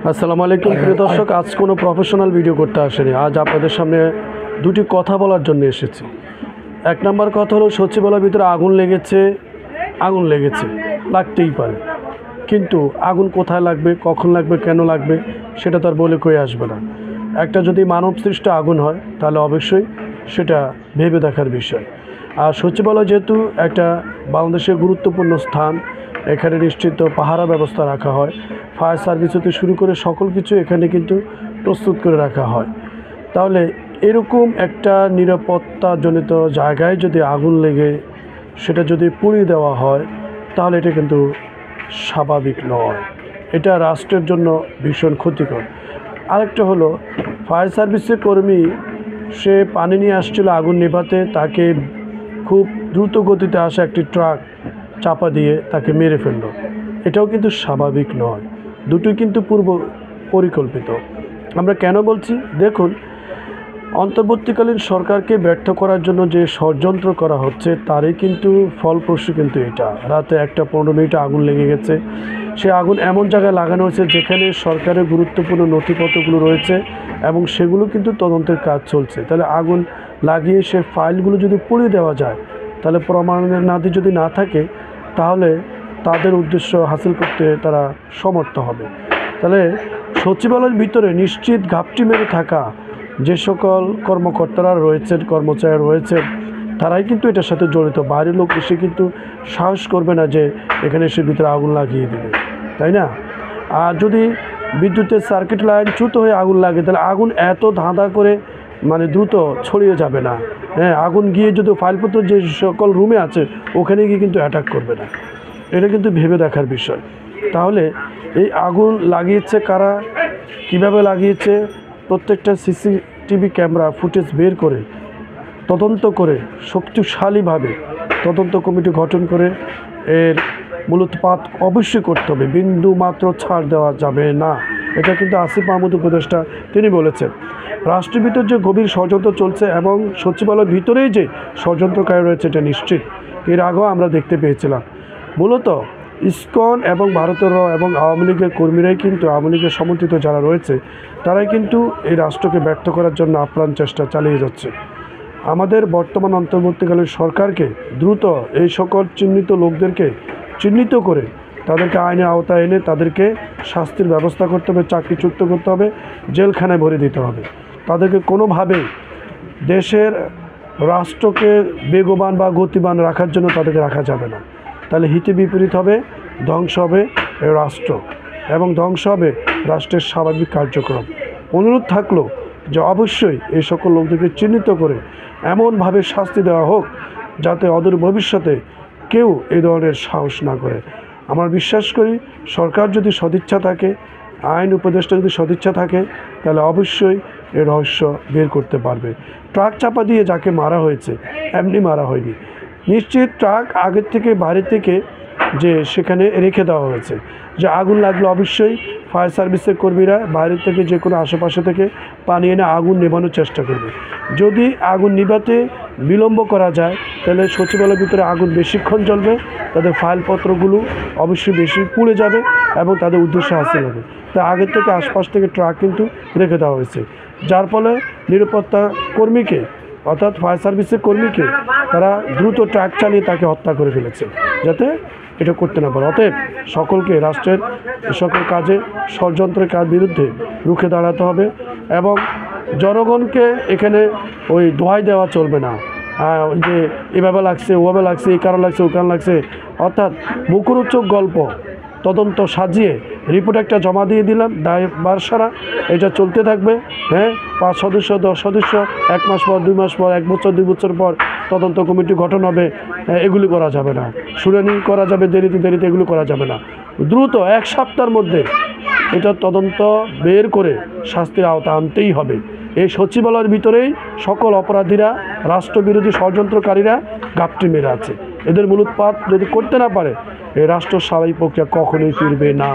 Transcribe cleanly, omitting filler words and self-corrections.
আসসালামু আলাইকুম প্রিয় দর্শক, আজ কোনো প্রফেশনাল ভিডিও করতে আসেনি। আজ আপনাদের সামনে দুটি কথা বলার জন্য এসেছি। এক নাম্বার কথা হলো, সচিবালয়ের ভিতরে আগুন লেগেছে, লাগতেই পারে, কিন্তু আগুন কোথায় লাগবে, কখন লাগবে, কেন লাগবে সেটা তার বলে কই আসবে না। একটা যদি মানবসৃষ্ট আগুন হয় তাহলে অবশ্যই সেটা ভেবে দেখার বিষয়। আর সচিবালয় যেহেতু একটা বাংলাদেশের গুরুত্বপূর্ণ স্থান, এখানে নিশ্চিত পাহারা ব্যবস্থা রাখা হয়, ফায়ার সার্ভিস হতে শুরু করে সকল কিছু এখানে কিন্তু প্রস্তুত করে রাখা হয়। তাহলে এরকম একটা নিরাপত্তাজনিত জায়গায় যদি আগুন লেগে সেটা যদি পুড়িয়ে দেওয়া হয় তাহলে এটা কিন্তু স্বাভাবিক নয়, এটা রাষ্ট্রের জন্য ভীষণ ক্ষতিকর। আরেকটা হলো, ফায়ার সার্ভিসের কর্মী সে পানি নিয়ে আসছিল আগুন নেভাতে, তাকে খুব দ্রুত গতিতে আসা একটি ট্রাক চাপা দিয়ে তাকে মেরে ফেলল। এটাও কিন্তু স্বাভাবিক নয়, দুটোই কিন্তু পূর্ব পরিকল্পিত। আমরা কেন বলছি দেখুন, অন্তর্বর্তীকালীন সরকারকে ব্যর্থ করার জন্য যে ষড়যন্ত্র করা হচ্ছে তারই কিন্তু ফলপ্রসূ কিন্তু এটা। রাতে 1:15 আগুন লেগে গেছে, সে আগুন এমন জায়গায় লাগানো হয়েছে যেখানে সরকারের গুরুত্বপূর্ণ নথিপত্রগুলো রয়েছে এবং সেগুলো কিন্তু তদন্তের কাজ চলছে। তাহলে আগুন লাগিয়ে সে ফাইলগুলো যদি পুড়িয়ে দেওয়া যায় তাহলে প্রমাণের নাদি যদি না থাকে তাহলে তাদের উদ্দেশ্য হাসিল করতে তারা সমর্থ হবে। তাহলে সচিবালয়ের ভিতরে নিশ্চিত ঘাপটি মেরে থাকা যে সকল কর্মকর্তারা রয়েছেন, কর্মচারী রয়েছেন, তারাই কিন্তু এটার সাথে জড়িত। বাইরের লোক এসে কিন্তু সাহস করবে না যে এখানে এসে ভিতরে আগুন লাগিয়ে দেবে, তাই না? আর যদি বিদ্যুতের সার্কিট লাইন চ্যুত হয়ে আগুন লাগে তাহলে আগুন এত ধাঁধা করে দ্রুত ছড়িয়ে যাবে না। হ্যাঁ, আগুন গিয়ে যদি ফাইলপত্র যে সকল রুমে আছে ওখানে গিয়ে কিন্তু অ্যাটাক করবে না। এটা কিন্তু ভেবে দেখার বিষয়। তাহলে এই আগুন লাগিয়েছে কারা, কিভাবে লাগিয়েছে, প্রত্যেকটা সিসিটিভি ক্যামেরা ফুটেজ বের করে তদন্ত করে শক্তিশালীভাবে তদন্ত কমিটি গঠন করে এর মূলোৎপাত অবশ্যই করতে হবে, বিন্দু মাত্র ছাড় দেওয়া যাবে না। এটা কিন্তু আসিফ মাহমুদ উপদেষ্টা তিনি বলেছেন। রাষ্ট্রের ভিতর যে গভীর ষড়যন্ত্র চলছে এবং সচিবালয়ের ভিতরেই যে ষড়যন্ত্রকারী রয়েছে এটা নিশ্চিত। এর আগেও আমরা দেখতে পেয়েছিলাম। মূলত ইসকন এবং ভারতের এবং আওয়ামী লীগের কর্মীরাই কিন্তু, আওয়ামী লীগের সমর্থিত যারা রয়েছে তারাই কিন্তু এই রাষ্ট্রকে ব্যর্থ করার জন্য আপ্রাণ চেষ্টা চালিয়ে যাচ্ছে। আমাদের বর্তমান অন্তর্বর্তীকালীন সরকারকে দ্রুত এই সকল চিহ্নিত লোকদেরকে চিহ্নিত করে তাদেরকে আইনের আওতায় এনে তাদেরকে শাস্তির ব্যবস্থা করতে হবে, চাকরিচ্যুত করতে হবে, জেলখানায় ভরে দিতে হবে। তাদেরকে কোনোভাবেই দেশের রাষ্ট্রকে বেগবান বা গতিবান রাখার জন্য তাদেরকে রাখা যাবে না। তাহলে হিতে বিপরীত হবে, ধ্বংস হবে রাষ্ট্র এবং ধ্বংস হবে রাষ্ট্রের স্বাভাবিক কার্যক্রম। অনুরোধ থাকলো যে অবশ্যই এই সকল লোকদেরকে চিহ্নিত করে এমনভাবে শাস্তি দেওয়া হোক যাতে অদূর ভবিষ্যতে কেউ এই ধরনের সাহস না করে। আমরা বিশ্বাস করি সরকার যদি সদিচ্ছা থাকে, আইন উপদেষ্টা যদি সদিচ্ছা থাকে তাহলে অবশ্যই এই রহস্য বের করতে পারবে। ট্রাক চাপা দিয়ে যাকে মারা হয়েছে এমনি মারা হয়নি, নিশ্চিত ট্রাক আগের থেকে বাইরে থেকে যে সেখানে রেখে দেওয়া হয়েছে, যে আগুন লাগলে অবশ্যই ফায়ার সার্ভিসের কর্মীরা বাইরে থেকে যে কোনো আশেপাশে থেকে পানি এনে আগুন নেভানোর চেষ্টা করবে। যদি আগুন নিভাতে বিলম্ব করা যায় তাহলে সচিবালয়ের ভিতরে আগুন বেশিক্ষণ জ্বলবে, তাদের ফাইলপত্রগুলো অবশ্যই বেশি পুড়ে যাবে এবং তাদের উদ্দেশ্য হাসিল হবে। তাই আগের থেকে আশপাশ থেকে ট্রাক কিন্তু রেখে দেওয়া হয়েছে, যার ফলে নিরাপত্তা কর্মীকে অর্থাৎ ফায়ার সার্ভিসের কর্মীকে তারা দ্রুত ট্রাক চালিয়ে তাকে হত্যা করে ফেলেছে যাতে এটা করতে না পারে। অতএব সকলকে রাষ্ট্রের সকল কাজে ষড়যন্ত্রের কাজ বিরুদ্ধে রুখে দাঁড়াতে হবে এবং জনগণকে এখানে ওই দোহাই দেওয়া চলবে না, ওই যে এভাবে লাগছে, ওভাবে লাগছে, এই কারণ লাগছে, ওই কারণ লাগছে, অর্থাৎ মুখরোচক গল্প তদন্ত সাজিয়ে রিপোর্ট একটা জমা দিয়ে দিলাম, দায়ভার সারা এটা চলতে থাকবে। হ্যাঁ, 5 সদস্য 10 সদস্য 1 মাস পর, 2 মাস পর, 1 বছর 2 বছর পর তদন্ত কমিটি গঠন হবে। এগুলি করা যাবে না, শুনানি করা যাবে দেরিতে, এগুলো করা যাবে না। দ্রুত 1 সপ্তাহের মধ্যে এটা তদন্ত বের করে শাস্তির আওতা আনতেই হবে। এই সচিবালয়ের ভিতরেই সকল অপরাধীরা, রাষ্ট্রবিরোধী ষড়যন্ত্রকারীরা ঘাপটি মেরে আছে। এদের মূলোৎপাত যদি করতে না পারে এই রাষ্ট্র স্বাভাবিক প্রক্রিয়া কখনোই ফিরবে না।